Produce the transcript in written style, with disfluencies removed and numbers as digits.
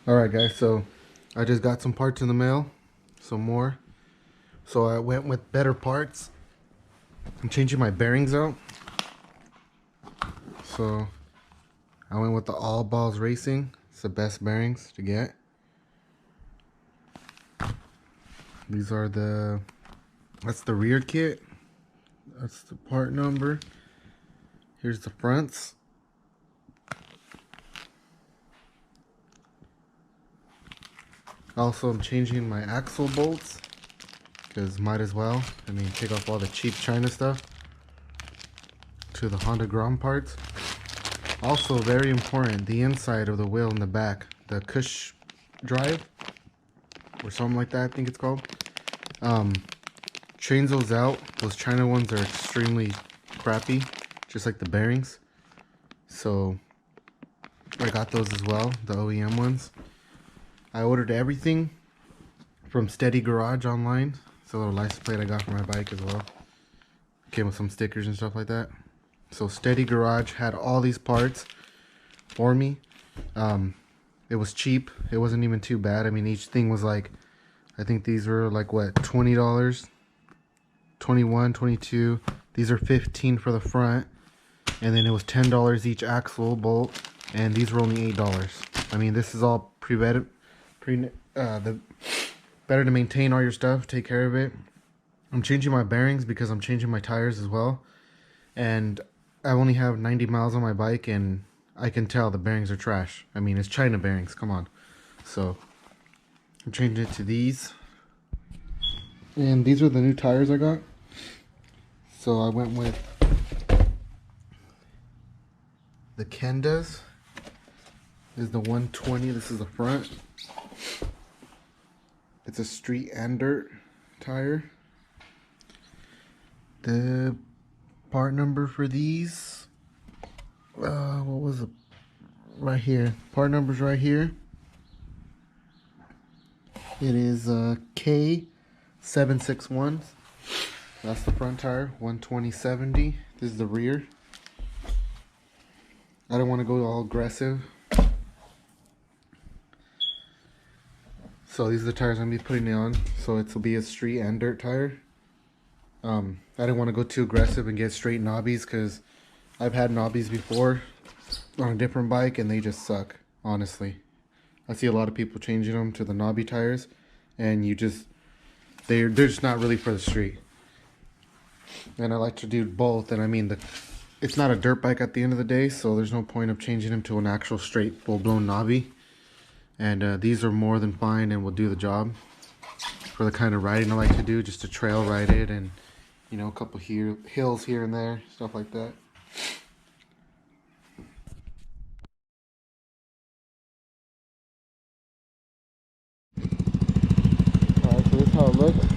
Alright guys, so I just got some parts in the mail, some more. So I went with better parts. I'm changing my bearings out. So I went with the All Balls Racing. It's the best bearings to get. These are that's the rear kit. That's the part number. Here's the fronts. Also, I'm changing my axle bolts because might as well. I mean, take off all the cheap China stuff to the Honda Grom parts. Also, very important, the inside of the wheel in the back, the Cush drive or something like that, I think it's called. Change those out. Those China ones are extremely crappy, just like the bearings. So I got those as well, the OEM ones. I ordered everything from Steadygarage online. It's a little license plate I got for my bike as well. Came with some stickers and stuff like that. So Steadygarage had all these parts for me. It was cheap. It wasn't even too bad. I mean, each thing was like, I think these were like what, $20, 21, 22. These are 15 for the front, and then it was $10 each axle bolt, and these were only $8. I mean, this is all better to maintain all your stuff, take care of it. I'm changing my bearings because I'm changing my tires as well, and I only have 90 miles on my bike, and I can tell the bearings are trash. I mean, it's China bearings, come on. So I'm changing it to these, and these are the new tires I got. So I went with the Kendas. This is the 120. This is the front. It's a street and dirt tire. The part number for these, what was it? Right here. Part number's right here. It is K761. That's the front tire. 120/70. This is the rear. I don't want to go all aggressive. So these are the tires I'm going to be putting it on. So it will be a street and dirt tire. I didn't want to go too aggressive and get straight knobbies because I've had knobbies before on a different bike and they just suck, honestly. I see a lot of people changing them to the knobby tires, and they're just not really for the street. And I like to do both, and I mean, it's not a dirt bike at the end of the day, so there's no point of changing them to an actual straight full-blown knobby. And these are more than fine and will do the job for the kind of riding I like to do, just to trail ride it, and you know, a couple hills here and there, stuff like that. Alright, so this is how it looks.